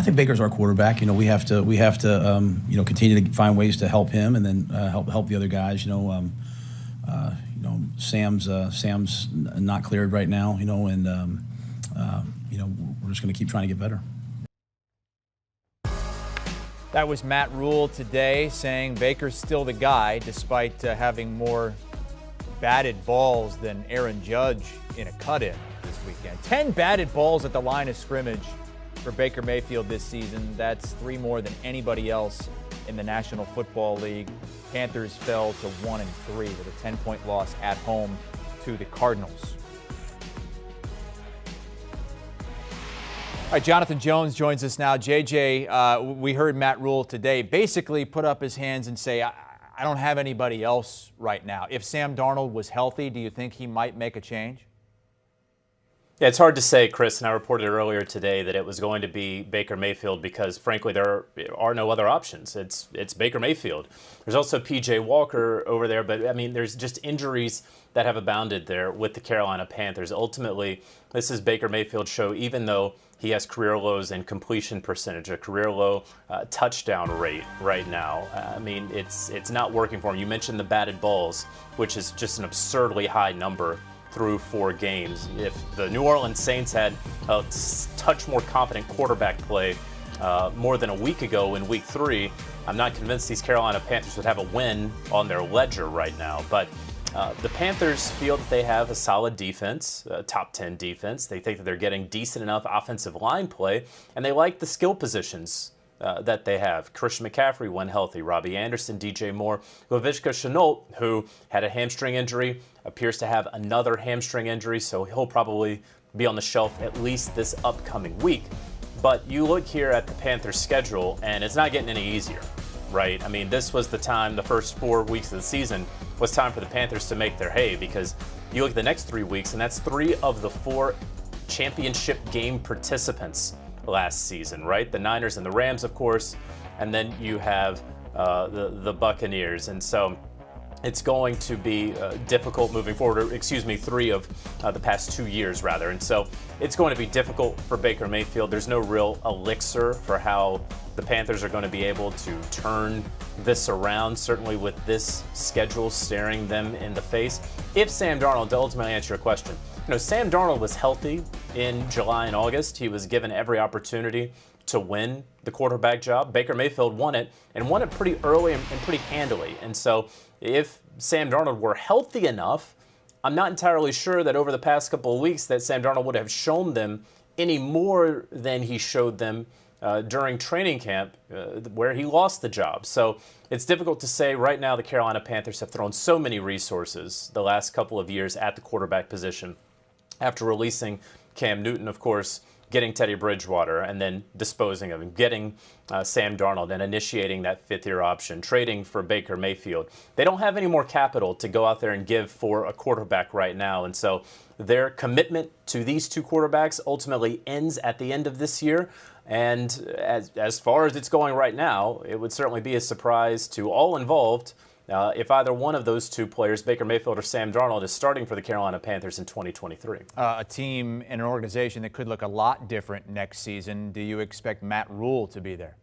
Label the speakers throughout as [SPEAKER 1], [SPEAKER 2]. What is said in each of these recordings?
[SPEAKER 1] I think Baker's our quarterback. We have to continue to find ways to help him, and then help the other guys. Sam's not cleared right now. And we're just going to keep trying to get better.
[SPEAKER 2] That was Matt Rule today, saying Baker's still the guy despite having more batted balls than Aaron Judge in a cut-in this weekend. 10 batted balls at the line of scrimmage for Baker Mayfield this season. That's 3 more than anybody else in the National Football League. Panthers fell to 1-3 with a 10-point loss at home to the Cardinals. All right, Jonathan Jones joins us now. JJ, we heard Matt Rule today basically put up his hands and say, I don't have anybody else right now. If Sam Darnold was healthy, do you think he might make a change?
[SPEAKER 3] Yeah, it's hard to say, Chris, and I reported earlier today that it was going to be Baker Mayfield because, frankly, there are no other options. It's Baker Mayfield. There's also P.J. Walker over there, but, there's just injuries that have abounded there with the Carolina Panthers. Ultimately, this is Baker Mayfield's show, even though he has career lows in completion percentage, a career low touchdown rate right now. It's not working for him. You mentioned the batted balls, which is just an absurdly high number through 4 games. If the New Orleans Saints had a touch more competent quarterback play more than a week ago in Week 3, I'm not convinced these Carolina Panthers would have a win on their ledger right now. But the Panthers feel that they have a solid defense, a top 10 defense. They think that they're getting decent enough offensive line play, and they like the skill positions that they have. Christian McCaffrey, when healthy, Robbie Anderson, DJ Moore, Laviska Shenault, who had a hamstring injury, appears to have another hamstring injury, so he'll probably be on the shelf at least this upcoming week. But you look here at the Panthers' schedule, and it's not getting any easier, right? This was the time, the first 4 weeks of the season was time for the Panthers to make their hay, because you look at the next 3 weeks, and that's 3 of the 4 championship game participants last season, right? The Niners and the Rams, of course, and then you have the Buccaneers. And so it's going to be difficult moving forward, 3 of the past 2 years, rather. And so it's going to be difficult for Baker Mayfield. There's no real elixir for how the Panthers are going to be able to turn this around, certainly with this schedule staring them in the face. If Sam Darnold, to ultimately answer your question, Sam Darnold was healthy in July and August. He was given every opportunity to win the quarterback job. Baker Mayfield won it, and won it pretty early and pretty handily. And so if Sam Darnold were healthy enough, I'm not entirely sure that over the past couple of weeks that Sam Darnold would have shown them any more than he showed them during training camp, where he lost the job. So it's difficult to say. Right now, the Carolina Panthers have thrown so many resources the last couple of years at the quarterback position, after releasing Cam Newton, of course, getting Teddy Bridgewater, and then disposing of him, getting Sam Darnold and initiating that 5th-year option, trading for Baker Mayfield. They don't have any more capital to go out there and give for a quarterback right now. And so their commitment to these 2 quarterbacks ultimately ends at the end of this year. And as far as it's going right now, it would certainly be a surprise to all involved if either one of those 2 players, Baker Mayfield or Sam Darnold, is starting for the Carolina Panthers in 2023.
[SPEAKER 2] A team and an organization that could look a lot different next season. Do you expect Matt Rule to be there?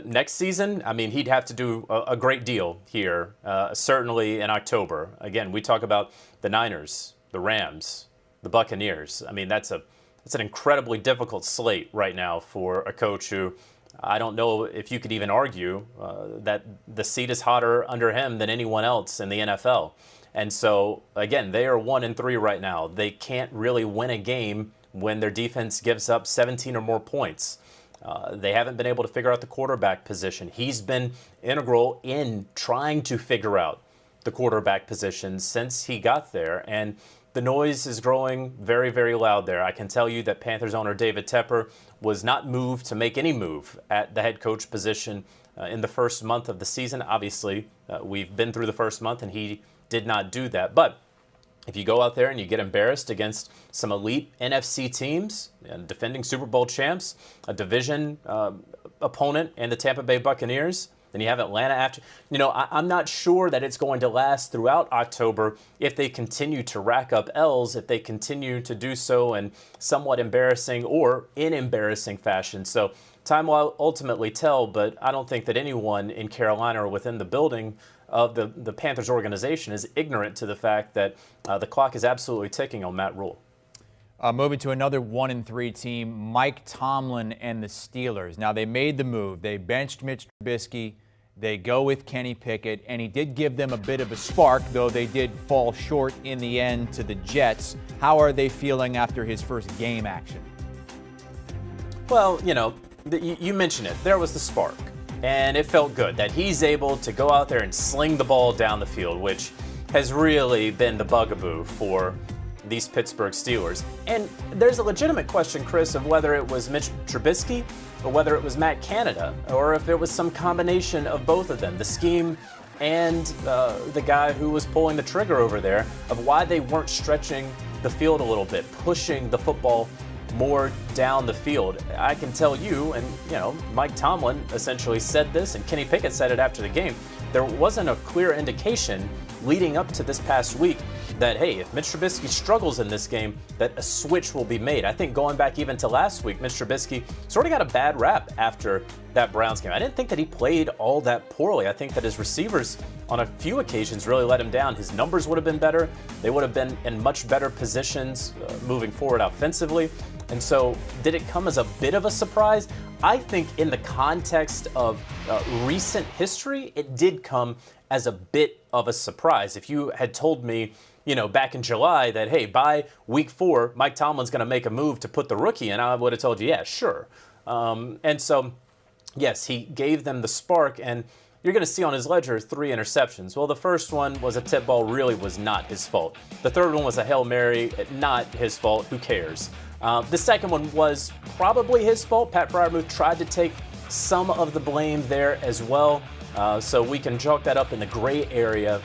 [SPEAKER 3] Next season, he'd have to do a great deal here, certainly in October. Again, we talk about the Niners, the Rams, the Buccaneers. That's an incredibly difficult slate right now for a coach who, I don't know if you could even argue that the seat is hotter under him than anyone else in the NFL. And so, again, they are 1-3 right now. They can't really win a game when their defense gives up 17 or more points. They haven't been able to figure out the quarterback position. He's been integral in trying to figure out the quarterback position since he got there. And the noise is growing very, very loud there. I can tell you that Panthers owner David Tepper was not moved to make any move at the head coach position in the first month of the season. Obviously, we've been through the first month, and he did not do that. But if you go out there and you get embarrassed against some elite NFC teams, defending Super Bowl champs, a division opponent, and the Tampa Bay Buccaneers, Then you have Atlanta after. I'm not sure that it's going to last throughout October if they continue to rack up L's, if they continue to do so in somewhat embarrassing or in embarrassing fashion. So time will ultimately tell, but I don't think that anyone in Carolina or within the building of the Panthers organization is ignorant to the fact that the clock is absolutely ticking on Matt Rule.
[SPEAKER 2] Moving to another 1-3 team, Mike Tomlin and the Steelers. Now, they made the move. They benched Mitch Trubisky. They go with Kenny Pickett, and he did give them a bit of a spark, though they did fall short in the end to the Jets. How are they feeling after his first game action?
[SPEAKER 3] Well, you mentioned it. There was the spark, and it felt good that he's able to go out there and sling the ball down the field, which has really been the bugaboo for these Pittsburgh Steelers. And there's a legitimate question, Chris, of whether it was Mitch Trubisky or whether it was Matt Canada, or if it was some combination of both of them, the scheme and the guy who was pulling the trigger over there, of why they weren't stretching the field a little bit, pushing the football more down the field. I can tell you, and Mike Tomlin essentially said this, and Kenny Pickett said it after the game, there wasn't a clear indication leading up to this past week that, hey, if Mitch Trubisky struggles in this game, that a switch will be made. I think going back even to last week, Mitch Trubisky sort of got a bad rap after that Browns game. I didn't think that he played all that poorly. I think that his receivers on a few occasions really let him down. His numbers would have been better. They would have been in much better positions moving forward offensively. And so did it come as a bit of a surprise? I think in the context of recent history, it did come as a bit of a surprise. If you had told me, back in July that, hey, by week 4, Mike Tomlin's going to make a move to put the rookie in, I would have told you, yeah, sure. And so, yes, he gave them the spark, and you're going to see on his ledger 3 interceptions. Well, the first one was a tip ball, really was not his fault. The third one was a Hail Mary, not his fault. Who cares? The second one was probably his fault. Pat Freiermuth tried to take some of the blame there as well. So we can chalk that up in the gray area.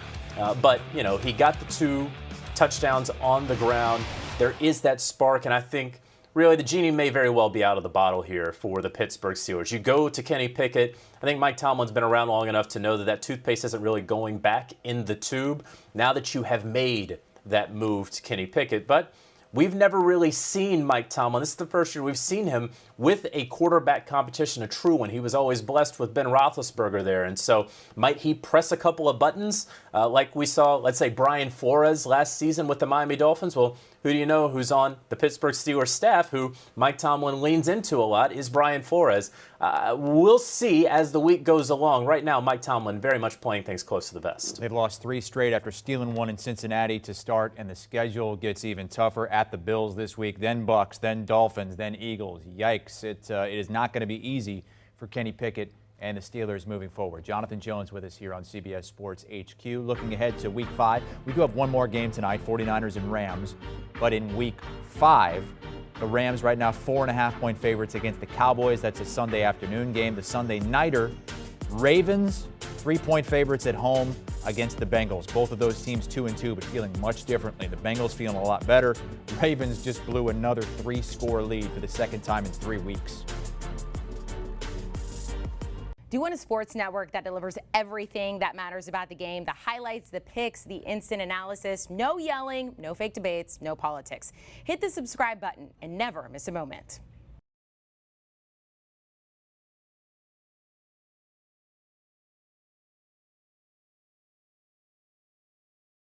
[SPEAKER 3] But, he got the 2 touchdowns on the ground. There is that spark, and I think really the genie may very well be out of the bottle here for the Pittsburgh Steelers. You go to Kenny Pickett. I think Mike Tomlin's been around long enough to know that that toothpaste isn't really going back in the tube now that you have made that move to Kenny Pickett. But we've never really seen Mike Tomlin. This is the first year we've seen him with a quarterback competition, a true one. He was always blessed with Ben Roethlisberger there. And so might he press a couple of buttons like we saw, let's say, Brian Flores last season with the Miami Dolphins? Well, who do you know who's on the Pittsburgh Steelers staff who Mike Tomlin leans into a lot is Brian Flores. We'll see as the week goes along. Right now, Mike Tomlin very much playing things close to the vest.
[SPEAKER 2] They've lost 3 straight after stealing 1 in Cincinnati to start, and the schedule gets even tougher at the Bills this week, then Bucks, then Dolphins, then Eagles. Yikes. It is not going to be easy for Kenny Pickett and the Steelers moving forward. Jonathan Jones with us here on CBS Sports HQ. Looking ahead to Week 5, we do have one more game tonight, 49ers and Rams. But in Week 5, the Rams right now 4.5-point favorites against the Cowboys. That's a Sunday afternoon game. The Sunday nighter, Ravens 3-point favorites at home against the Bengals. Both of those teams 2-2, but feeling much differently. The Bengals feeling a lot better. Ravens just blew another 3-score lead for the second time in 3 weeks.
[SPEAKER 4] Do you want a sports network that delivers everything that matters about the game? The highlights, the picks, the instant analysis, no yelling, no fake debates, no politics. Hit the subscribe button and never miss a moment.